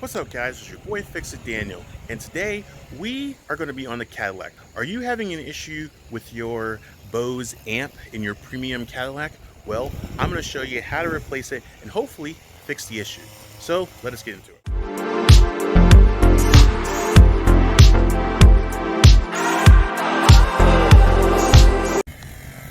What's up, guys? It's your boy Fix It Daniel, and today we are going to be on the Cadillac. Are you having an issue with your Bose amp in your premium Cadillac? Well, I'm going to show you how to replace it and hopefully fix the issue. So let us get into it.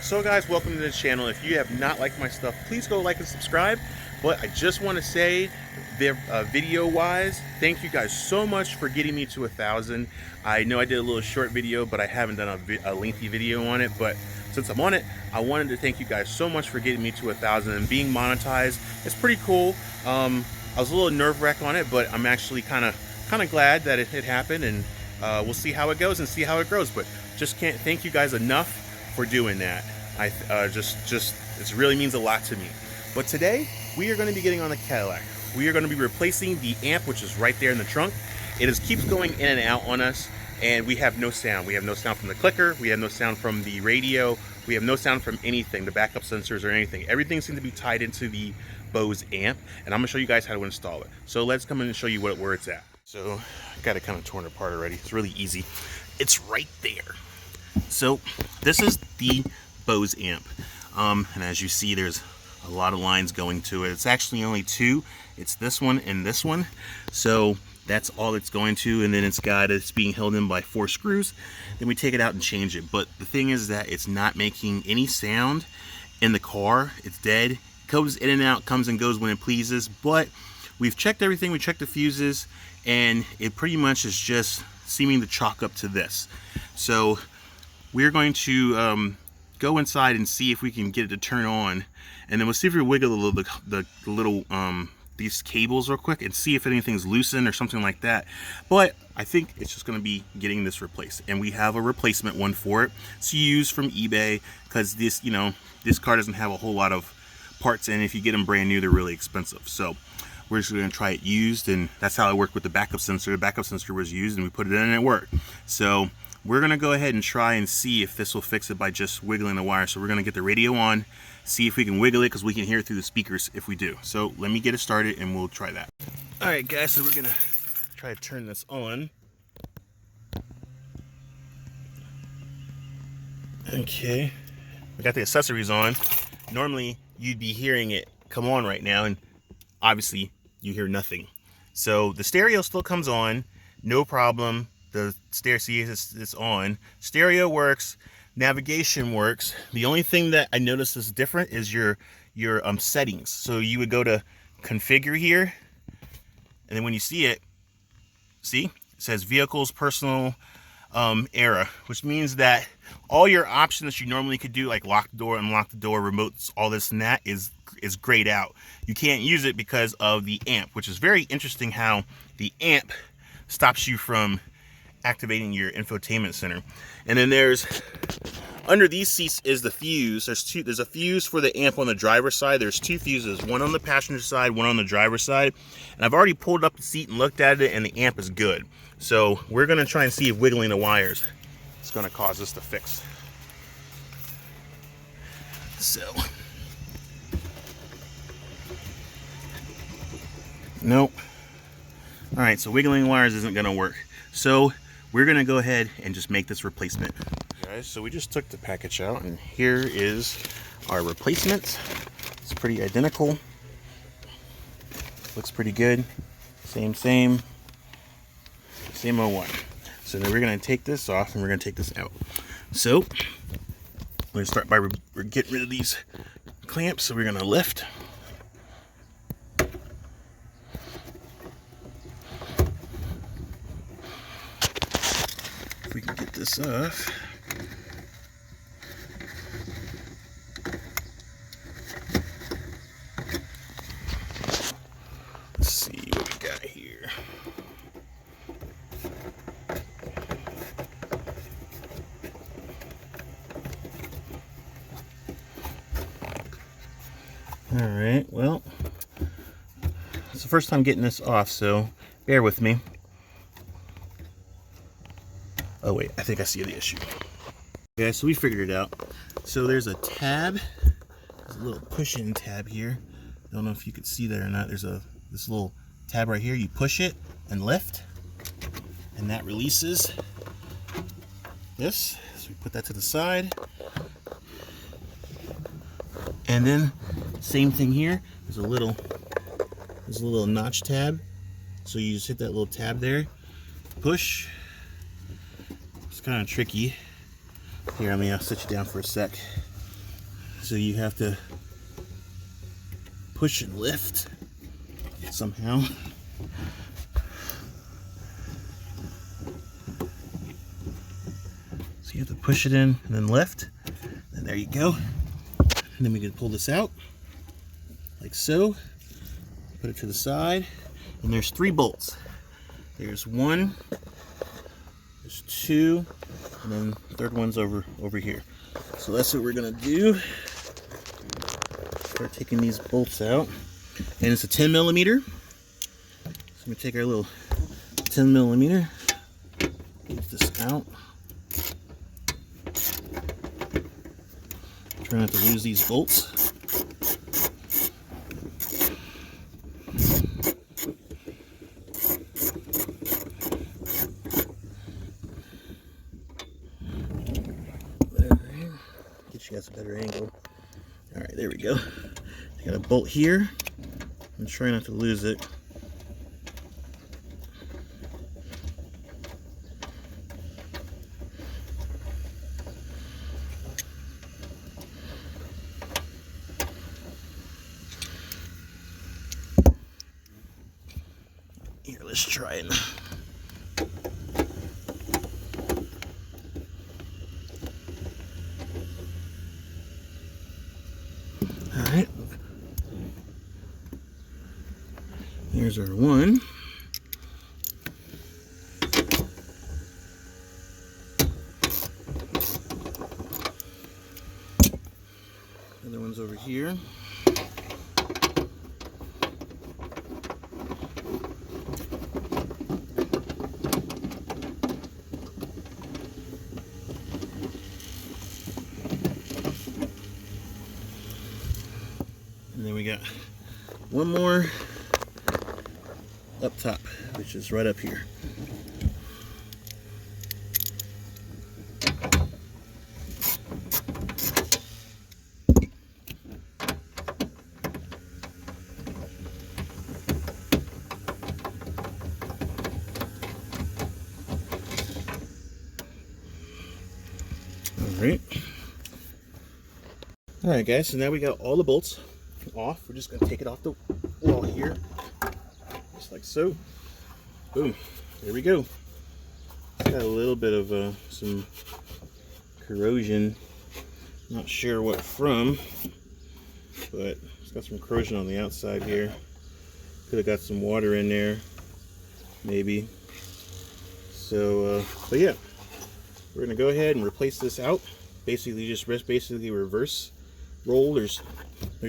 So guys, welcome to the channel. If you have not liked my stuff, please go like and subscribe. But I just want to say, video wise, thank you guys so much for getting me to 1,000. I know I did a little short video, but I haven't done a lengthy video on it. But since I'm on it, I wanted to thank you guys so much for getting me to 1,000 and being monetized. It's pretty cool. I was a little nerve-wracked on it, but I'm actually kind of glad that it happened, and we'll see how it goes and see how it grows. But just can't thank you guys enough for doing that. It really means a lot to me. But today we are going to be getting on the Cadillac. We are going to be replacing the amp, which is right there in the trunk. It keeps going in and out on us, and we have no sound. We have no sound from the clicker. We have no sound from the radio. We have no sound from anything, the backup sensors or anything. Everything seems to be tied into the Bose amp, and I'm going to show you guys how to install it. So let's come in and show you where it's at. So I got it kind of torn apart already. It's really easy. It's right there. So this is the Bose amp, and as you see, there's a lot of lines going to it. It's actually only two. It's this one and this one. So that's all it's going to, and then it's being held in by 4 screws. Then we take it out and change it. But the thing is that it's not making any sound in the car. It's dead. It goes in and out, comes and goes when it pleases. But we've checked everything. We checked the fuses, and it pretty much is just seeming to chalk up to this. So we're going to go inside and see if we can get it to turn on, and then we'll see if we wiggle the little these cables real quick and see if anything's loosened or something like that. But I think it's just going to be getting this replaced, and we have a replacement one for it. It's used from eBay because this car doesn't have a whole lot of parts in. If you get them brand new, they're really expensive. So we're just going to try it used, and that's how I worked with the backup sensor. The backup sensor was used, and we put it in and it worked. So we're going to go ahead and try and see if this will fix it by just wiggling the wire. So we're going to get the radio on, see if we can wiggle it, because we can hear it through the speakers if we do. So let me get it started and we'll try that. All right, guys, so we're going to try to turn this on. Okay, we got the accessories on. Normally you'd be hearing it come on right now, and obviously you hear nothing. So the stereo still comes on, no problem. The stereo is on. Stereo works. Navigation works. The only thing that I noticed is different is your settings. So you would go to configure here, and then when you see it, it says vehicles, personal, era, which means that all your options that you normally could do, like lock the door, unlock the door, remotes, all this and that, is grayed out. You can't use it because of the amp, which is very interesting how the amp stops you from activating your infotainment center. And then there's, under these seats is the fuse. There's a fuse for the amp on the driver's side. There's 2 fuses, one on the passenger side, one on the driver's side. And I've already pulled up the seat and looked at it, and the amp is good. So we're gonna try and see if wiggling the wires is gonna cause this to fix. So, nope. All right, so wiggling wires isn't gonna work. So we're gonna go ahead and just make this replacement. Guys, so we just took the package out, and here is our replacement. It's pretty identical. Looks pretty good. Same old one. So then we're gonna take this off and we're gonna take this out. So we're gonna start by getting rid of these clamps. So we're gonna lift. We can get this off. Let's see what we got here. All right, well, it's the first time getting this off, so bear with me. Oh wait, I think I see the issue. Okay, so we figured it out. So there's a tab. There's a little push-in tab here. I don't know if you could see that or not. There's this little tab right here, you push it and lift, and that releases this. So we put that to the side. And then same thing here. There's a little notch tab. So you just hit that little tab there, push. It's kind of tricky. Here, I'll sit you down for a sec. So you have to push and lift somehow. So you have to push it in and then lift, and there you go. And then we can pull this out like so, put it to the side, and there's 3 bolts. There's 1, there's 2, and then the third one's over here. So that's what we're gonna do. Start taking these bolts out, and it's a 10 millimeter. So we take our little 10 millimeter, get this out. Try not to lose these bolts. Get you guys a better angle. All right, there we go. I got a bolt here. I'm trying not to lose it. Here, let's try it. All right. Here's our one. Other one's over here. And then we got one more up top, which is right up here. All right, guys, so now we got all the bolts off. We're just gonna take it off the wall here, just like so. Boom, there we go. It's got a little bit of some corrosion, not sure what from, but it's got some corrosion on the outside here. Could have got some water in there, maybe. So, but yeah, we're gonna go ahead and replace this out. Basically, just reverse roll. There's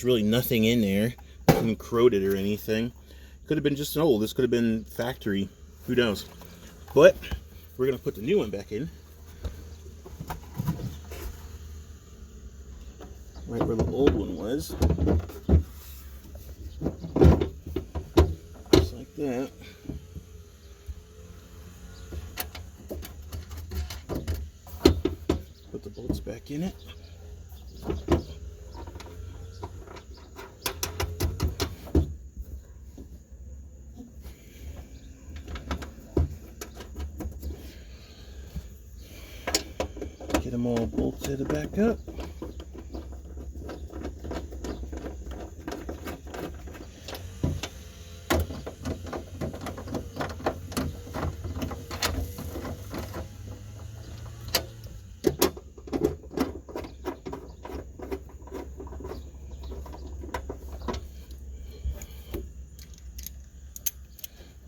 really nothing in there, nothing corroded or anything. Could have been just an old. This could have been factory. Who knows? But we're gonna put the new one back in, right where the old one was, just like that. Put the bolts back in it. Get them all bolted back up.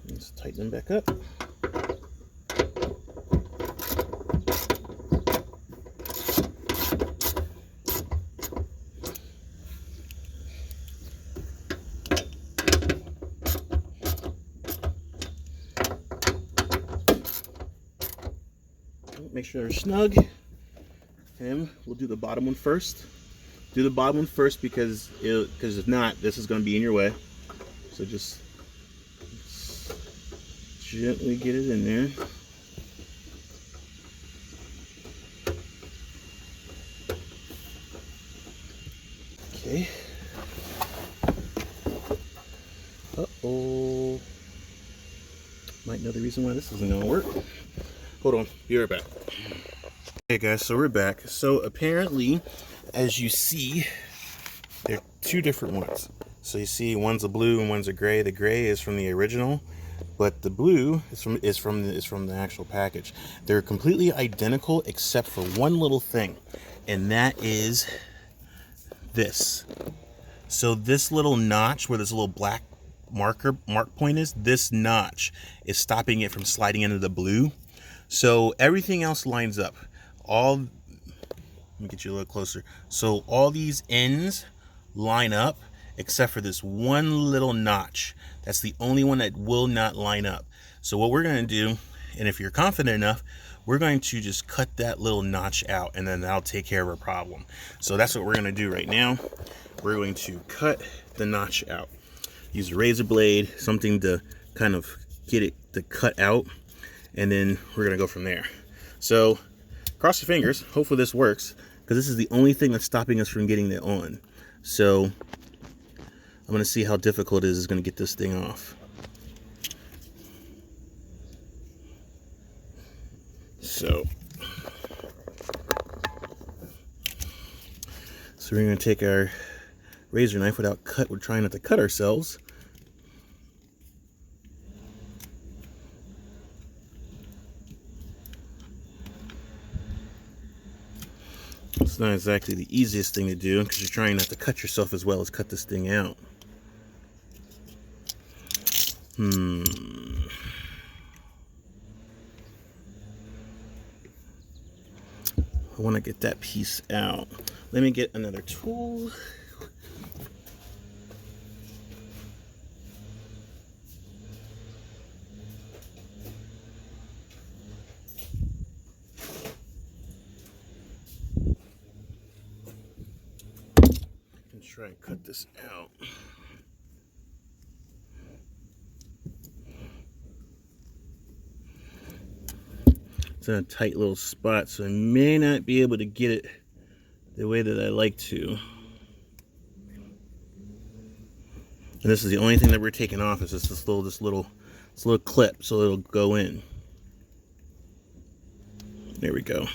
Let's tighten them back up. Make sure they're snug, and we'll do the bottom one first. Do the bottom one first because if not, this is going to be in your way. So just gently get it in there. Okay. Uh-oh. Might know the reason why this isn't gonna work. Hold on, be right back. Okay guys, so we're back. So apparently, as you see, there are two different ones. So you see one's a blue and one's a gray. The gray is from the original, but the blue is from the actual package. They're completely identical except for one little thing, and that is this. So this little notch where this little black mark point is, this notch is stopping it from sliding into the blue. So everything else lines up. Let me get you a little closer. So all these ends line up except for this one little notch. That's the only one that will not line up. So what we're going to do, and if you're confident enough, we're going to just cut that little notch out, and then that'll take care of our problem. So that's what we're going to do right now. We're going to cut the notch out. Use a razor blade, something to kind of get it to cut out, and then we're going to go from there. So cross your fingers, hopefully this works, because this is the only thing that's stopping us from getting it on. So I'm going to see how difficult it is going to get this thing off. So we're going to take our razor knife we're trying not to cut ourselves. It's not exactly the easiest thing to do because you're trying not to cut yourself as well as cut this thing out. I want to get that piece out. Let me get another tool. Try and cut this out. It's in a tight little spot, so I may not be able to get it the way that I like to. And this is the only thing that we're taking off, is just this little clip, so it'll go in. There we go.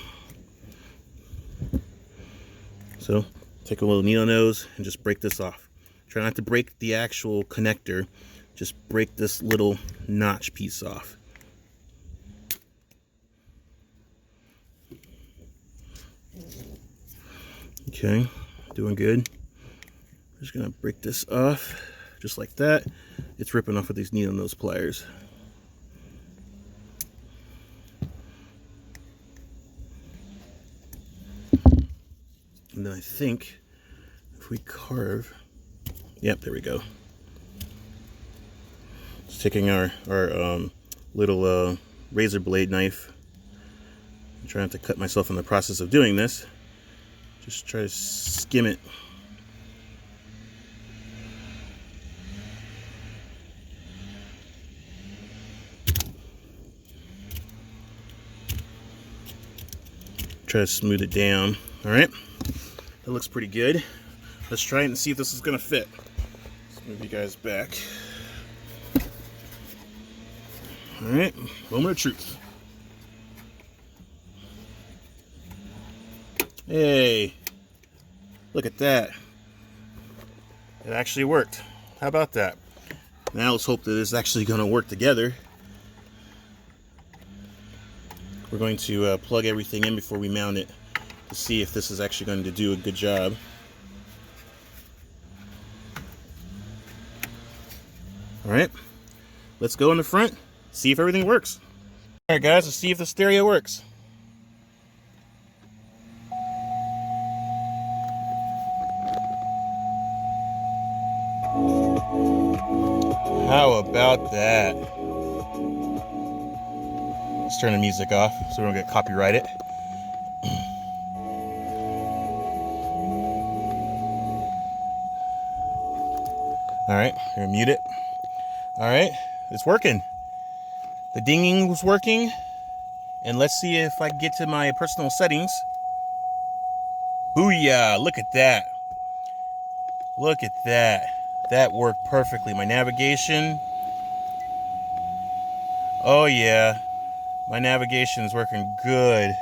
So take a little needle nose and just break this off. Try not to break the actual connector, just break this little notch piece off. Okay, doing good. Just gonna break this off, just like that. It's ripping off with these needle nose pliers. And then I think if we carve, yep, there we go. Just taking our little razor blade knife. I'm trying not to cut myself in the process of doing this. Just try to skim it. Try to smooth it down. All right, that looks pretty good. Let's try it and see if this is gonna fit. Let's move you guys back. All right, moment of truth. Hey, look at that. It actually worked. How about that? Now let's hope that it's actually going to work together. We're going to plug everything in before we mount it to see if this is actually going to do a good job. All right, let's go in the front, see if everything works. All right, guys, let's see if the stereo works. How about that? Let's turn the music off so we don't get copyrighted. All right, we're gonna mute it. All right, it's working. The dinging was working. And let's see if I can get to my personal settings. Booyah, look at that. Look at that. That worked perfectly. My navigation. Oh yeah, my navigation is working good.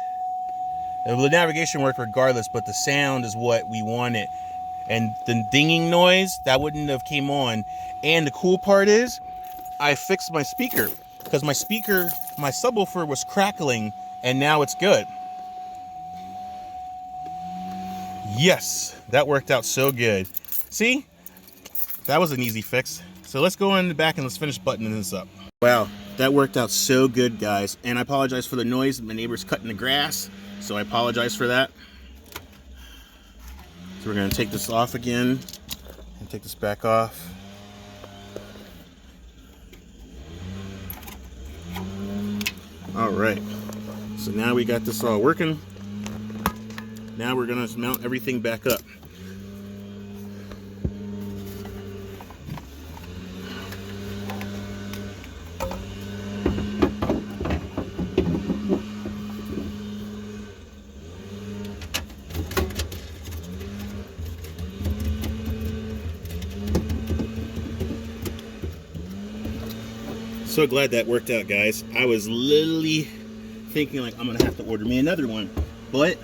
The navigation worked regardless, but the sound is what we wanted. And the dinging noise, that wouldn't have came on. And the cool part is, I fixed my speaker. Because my speaker, my subwoofer was crackling, and now it's good. Yes, that worked out so good. See? That was an easy fix. So let's go in the back and let's finish buttoning this up. Wow, that worked out so good, guys. And I apologize for the noise. My neighbor's cutting the grass, so I apologize for that. So we're gonna take this off again and take this back off. All right, so now we got this all working. Now we're gonna mount everything back up. So glad that worked out, guys. I was literally thinking like I'm gonna have to order me another one, but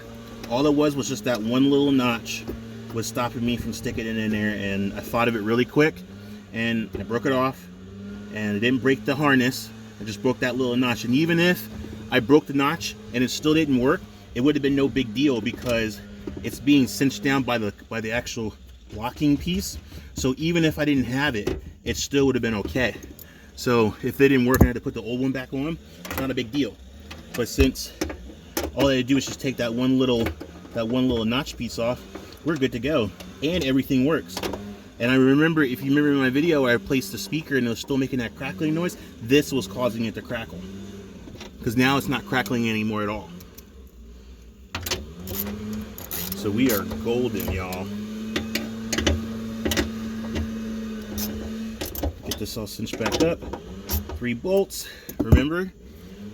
all it was just that one little notch was stopping me from sticking it in there, and I thought of it really quick and I broke it off, and it didn't break the harness. I just broke that little notch, and even if I broke the notch and it still didn't work, it would have been no big deal because it's being cinched down by the actual locking piece. So even if I didn't have it, it still would have been okay. So if they didn't work and I had to put the old one back on, it's not a big deal. But since all I had to do is just take that one little notch piece off, we're good to go. And everything works. And I remember, if you remember in my video where I placed the speaker and it was still making that crackling noise, this was causing it to crackle. Because now it's not crackling anymore at all. So we are golden, y'all. Get this all cinched back up. 3 bolts. Remember,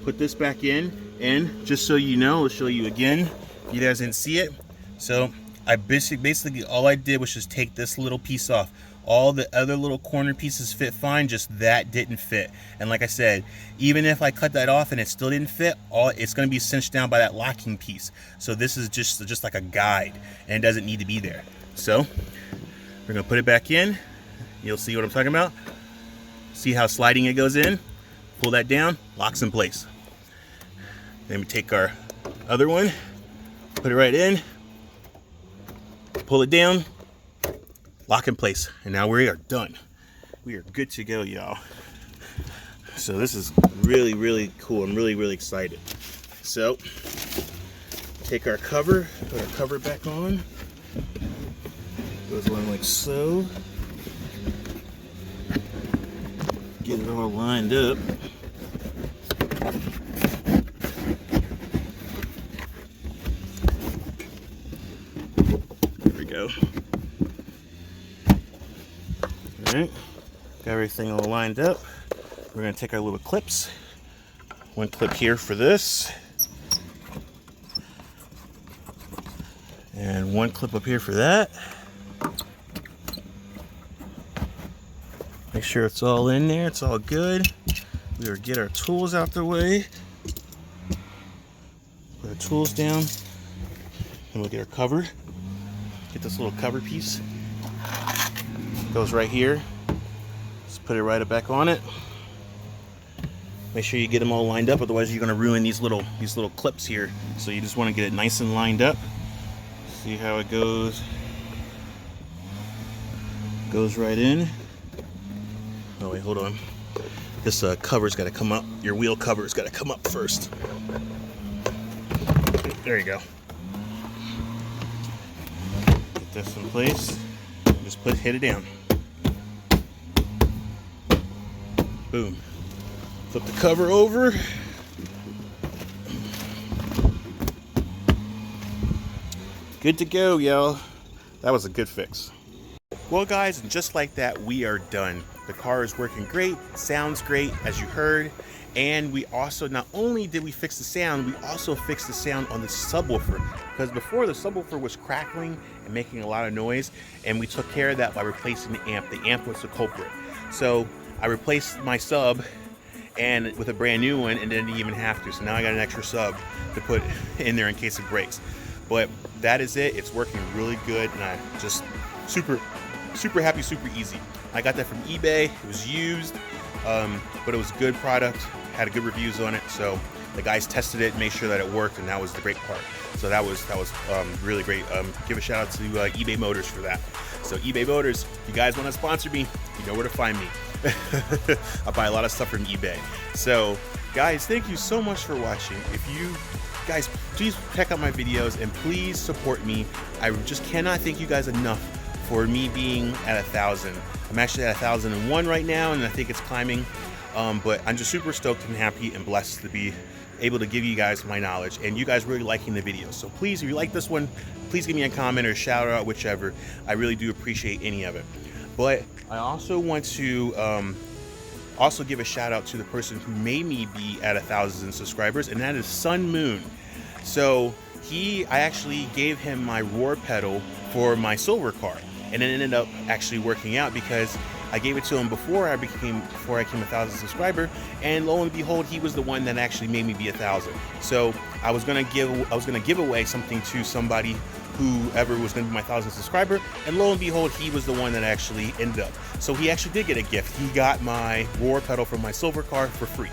put this back in, and just so you know, I'll show you again if you guys didn't see it. So I basically all I did was just take this little piece off. All the other little corner pieces fit fine, just that didn't fit. And like I said, even if I cut that off and it still didn't fit, it's going to be cinched down by that locking piece. So this is just like a guide, and it doesn't need to be there. So we're going to put it back in. You'll see what I'm talking about. See how sliding it goes in? Pull that down, locks in place. Then we take our other one, put it right in, pull it down, lock in place, and now we are done. We are good to go, y'all. So this is really, really cool. I'm really, really excited. So take our cover, put our cover back on. Goes on like so. Get it all lined up. There we go. All right, got everything all lined up. We're gonna take our little clips. One clip here for this, and one clip up here for that. Make sure it's all in there, it's all good. We will get our tools out the way. Put our tools down, and we'll get our cover. Get this little cover piece. Goes right here. Just put it right back on it. Make sure you get them all lined up, otherwise you're going to ruin these little clips here. So you just want to get it nice and lined up. See how it goes. Goes right in. Oh wait, hold on. This cover's got to come up. Your wheel cover's got to come up first. There you go. Get this in place. Just hit it down. Boom. Flip the cover over. Good to go, y'all. That was a good fix. Well guys, and just like that, we are done. The car is working great, sounds great as you heard, and we also, not only did we fix the sound, we also fixed the sound on the subwoofer, because before the subwoofer was crackling and making a lot of noise, and we took care of that by replacing the amp. The amp was the culprit. So I replaced my sub and with a brand new one and didn't even have to. So now I got an extra sub to put in there in case it breaks. But that is it. It's working really good, and I just super happy, super easy. I got that from eBay. It was used, but it was a good product. Had good reviews on it. So the guys tested it, made sure that it worked, and that was the great part. So that was really great. Give a shout out to eBay Motors for that. So eBay Motors, if you guys want to sponsor me, you know where to find me. I buy a lot of stuff from eBay. So guys, thank you so much for watching. If you guys, please check out my videos and please support me. I just cannot thank you guys enough for me being at 1,000. I'm actually at 1,001 right now, and I think it's climbing. But I'm just super stoked and happy and blessed to be able to give you guys my knowledge, and you guys really liking the video. So please, if you like this one, please give me a comment or a shout out, whichever. I really do appreciate any of it. But I also want to also give a shout out to the person who made me be at 1,000 subscribers, and that is Sun Moon. So I actually gave him my roar pedal for my silver car, and it ended up actually working out because I gave it to him before I became a 1,000 subscriber, and lo and behold, he was the one that actually made me be 1,000. So I was gonna give away something to somebody, whoever was gonna be my 1,000 subscriber, and lo and behold, he was the one that actually ended up. So he actually did get a gift. He got my roar pedal from my silver car for free.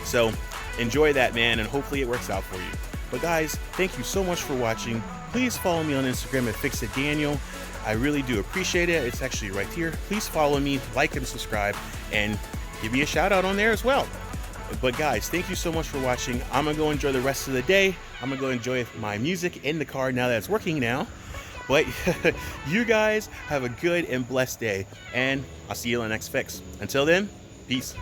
So enjoy that, man, and hopefully it works out for you. But guys, thank you so much for watching. Please follow me on Instagram at FixItDaniel. I really do appreciate it. It's actually right here. Please follow me, like and subscribe, and give me a shout out on there as well. But guys, thank you so much for watching. I'm gonna go enjoy the rest of the day. I'm gonna go enjoy my music in the car now that it's working now. But you guys have a good and blessed day, and I'll see you on the next fix. Until then, peace.